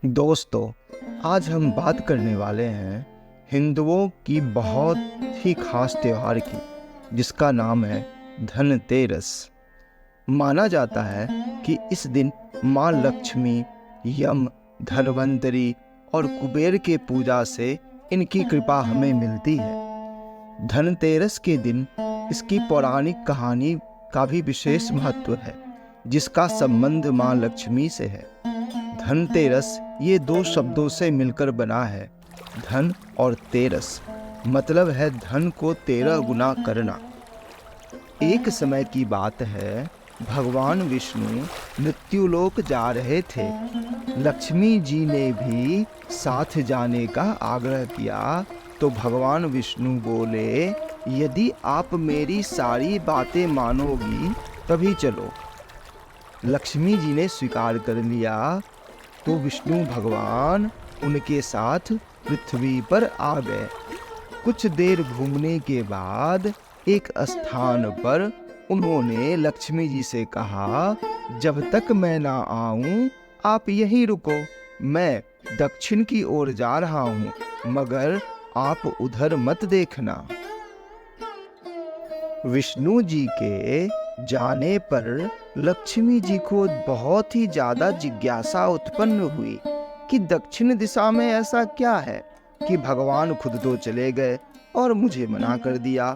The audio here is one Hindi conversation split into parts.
दोस्तों, आज हम बात करने वाले हैं हिंदुओं की बहुत ही खास त्योहार की, जिसका नाम है धनतेरस। माना जाता है कि इस दिन माँ लक्ष्मी, यम, धन्वंतरी और कुबेर के पूजा से इनकी कृपा हमें मिलती है। धनतेरस के दिन इसकी पौराणिक कहानी का भी विशेष महत्व है, जिसका संबंध माँ लक्ष्मी से है। धनतेरस ये दो शब्दों से मिलकर बना है। धन और तेरस मतलब है धन को 13 गुना करना। एक समय की बात है, भगवान विष्णु मृत्युलोक जा रहे थे। लक्ष्मी जी ने भी साथ जाने का आग्रह किया तो भगवान विष्णु बोले, यदि आप मेरी सारी बातें मानोगी तभी चलो। लक्ष्मी जी ने स्वीकार कर लिया तो विष्णु भगवान उनके साथ पृथ्वी पर आ गए। कुछ देर घूमने के बाद एक स्थान पर उन्होंने लक्ष्मी जी से कहा, जब तक मैं ना आऊं आप यहीं रुको, मैं दक्षिण की ओर जा रहा हूं, मगर आप उधर मत देखना। विष्णु जी के जाने पर लक्ष्मी जी को बहुत ही ज्यादा जिज्ञासा उत्पन्न हुई कि दक्षिण दिशा में ऐसा क्या है कि भगवान खुद तो चले गए और मुझे मना कर दिया।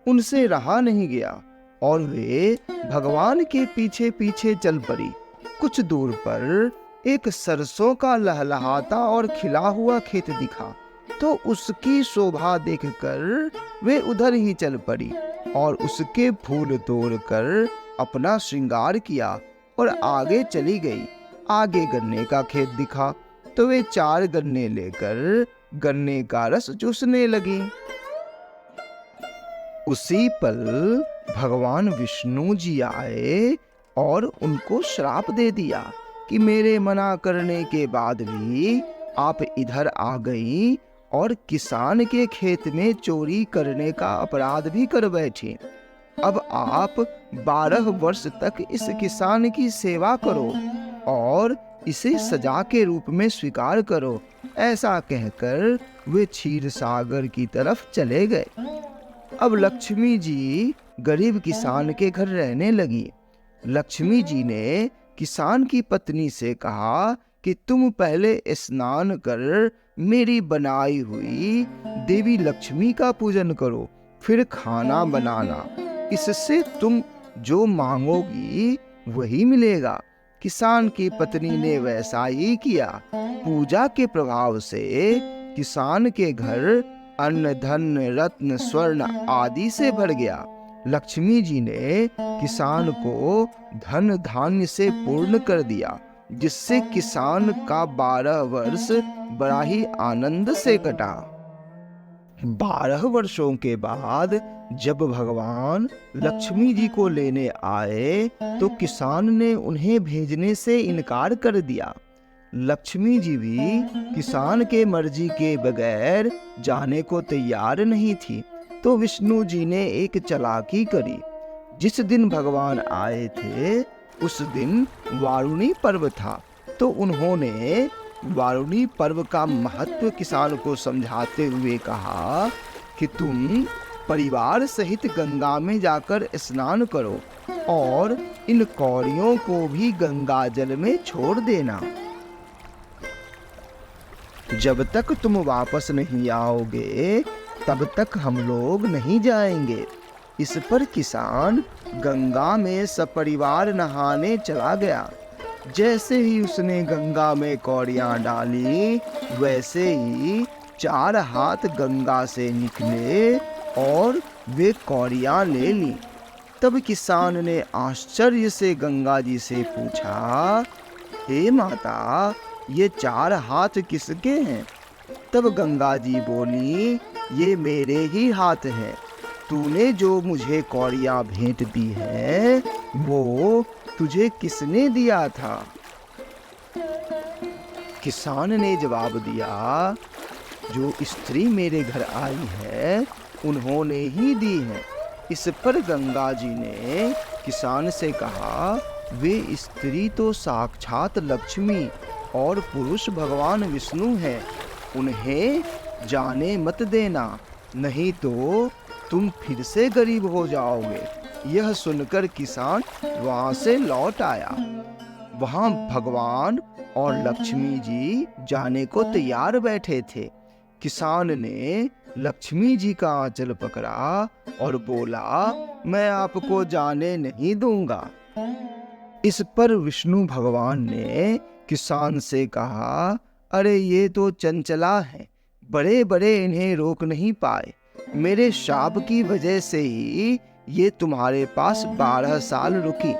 उनसे रहा नहीं गया और वे भगवान के पीछे पीछे चल पड़ी। कुछ दूर पर एक सरसों का लहलहाता और खिला हुआ खेत दिखा तो उसकी शोभा देखकर वे उधर ही चल पड़ी और उसके फूल तोड़कर अपना श्रृंगार किया और आगे चली गई। आगे गन्ने का खेत दिखा तो वे 4 गन्ने लेकर गन्ने का रस चूसने लगी। उसी पल भगवान विष्णु जी आए और उनको श्राप दे दिया कि मेरे मना करने के बाद भी आप इधर आ गई और किसान के खेत में चोरी करने का अपराध भी कर बैठी। अब आप 12 वर्ष तक इस किसान की सेवा करो और इसे सजा के रूप में स्वीकार करो। ऐसा कहकर वे क्षीर सागर की तरफ चले गए। अब लक्ष्मी जी गरीब किसान के घर रहने लगी। लक्ष्मी जी ने किसान की पत्नी से कहा कि तुम पहले स्नान कर मेरी बनाई हुई देवी लक्ष्मी का पूजन करो, फिर खाना बनाना, इससे तुम जो मांगोगी वही मिलेगा। किसान की पत्नी ने वैसा ही किया। पूजा के प्रभाव से किसान के घर अन्न, धन, रत्न, स्वर्ण आदि से भर गया। लक्ष्मी जी ने किसान को धन धान्य से पूर्ण कर दिया, जिससे किसान का 12 वर्ष बड़ा ही आनंद से कटा। 12 वर्षों के बाद जब भगवान लक्ष्मी जी को लेने आए तो किसान ने उन्हें भेजने से इनकार कर दिया। लक्ष्मी जी भी किसान के मर्जी के बगैर जाने को तैयार नहीं थी, तो विष्णु जी ने एक चालाकी करी। जिस दिन भगवान आए थे उस दिन वारुणी पर्व था, तो उन्होंने वारुणी पर्व का महत्व किसान को समझाते हुए कहा कि तुम परिवार सहित गंगा में जाकर स्नान करो और इन कौड़ियों को भी गंगा जल में छोड़ देना। जब तक तुम वापस नहीं आओगे तब तक हम लोग नहीं जाएंगे। इस पर किसान गंगा में सपरिवार नहाने चला गया। जैसे ही उसने गंगा में कौड़ियां डाली, वैसे ही 4 हाथ गंगा से निकले और वे कौड़ियां ले ली। तब किसान ने आश्चर्य से गंगा जी से पूछा, हे माता, ये 4 हाथ किसके हैं? तब गंगा जी बोली, ये मेरे ही हाथ हैं। तूने जो मुझे कौड़ियां भेंट दी है वो तुझे किसने दिया था? किसान ने जवाब दिया, जो स्त्री मेरे घर आई है उन्होंने ही दी हैं। इस पर गंगा जी ने किसान से कहा, वे स्त्री तो साक्षात लक्ष्मी और पुरुष भगवान विष्णु हैं, उन्हें जाने मत देना, नहीं तो तुम फिर से गरीब हो जाओगे। यह सुनकर किसान वहां से लौट आया। वहां भगवान और लक्ष्मी जी जाने को तैयार बैठे थे। किसान ने लक्ष्मी जी का आंचल पकड़ा और बोला, मैं आपको जाने नहीं दूंगा। इस पर विष्णु भगवान ने किसान से कहा, अरे ये तो चंचला है, बड़े बड़े इन्हें रोक नहीं पाए। मेरे शाप की वजह से ही ये तुम्हारे पास 12 साल रुकी।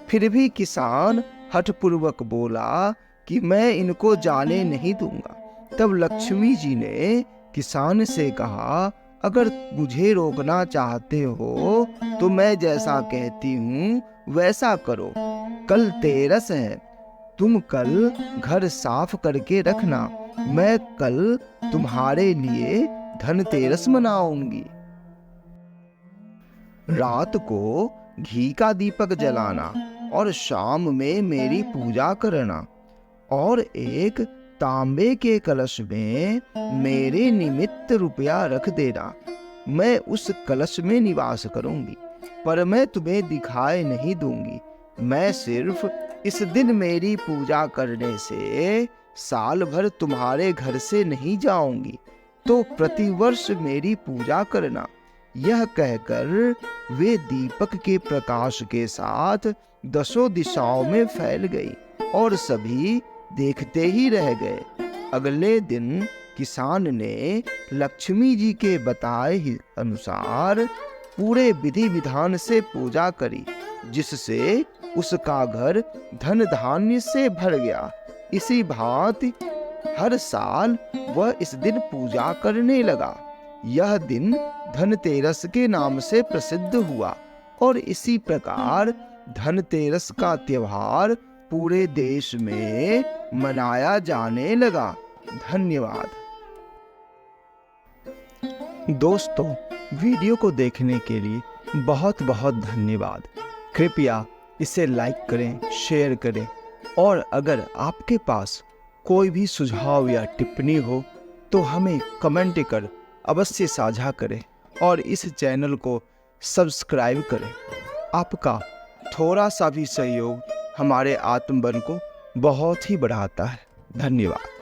फिर भी किसान हठपूर्वक बोला कि मैं इनको जाने नहीं दूंगा। तब लक्ष्मी जी ने किसान से कहा, अगर मुझे रोकना चाहते हो तो मैं जैसा कहती हूँ वैसा करो। कल तेरस है, तुम कल घर साफ करके रखना, मैं कल तुम्हारे लिए धनतेरस मनाऊंगी। रात को घी का दीपक जलाना और शाम में मेरी पूजा करना, और एक तांबे के कलश में मेरे निमित्त रुपया रख देना। मैं उस कलश में निवास करूंगी, पर मैं तुम्हें दिखाई नहीं दूंगी। मैं सिर्फ इस दिन मेरी पूजा करने से साल भर तुम्हारे घर से नहीं जाऊंगी, तो प्रतिवर्ष मेरी पूजा करना। यह कहकर वे दीपक के प्रकाश के साथ 10 दिशाओं में फैल गई और सभी देखते ही रह गए। अगले दिन किसान ने लक्ष्मी जी के बताए अनुसार पूरे विधि विधान से पूजा करी, जिससे उसका घर धन धान्य से भर गया। इसी भांति हर साल वह इस दिन पूजा करने लगा। यह दिन धनतेरस के नाम से प्रसिद्ध हुआ और इसी प्रकार धनतेरस का त्योहार पूरे देश में मनाया जाने लगा। धन्यवाद। दोस्तों, वीडियो को देखने के लिए बहुत बहुत धन्यवाद। कृपया इसे लाइक करें, शेयर करें, और अगर आपके पास कोई भी सुझाव या टिप्पणी हो तो हमें कमेंट कर अवश्य साझा करें और इस चैनल को सब्सक्राइब करें। आपका थोड़ा सा भी सहयोग हमारे आत्मबल को बहुत ही बढ़ाता है। धन्यवाद।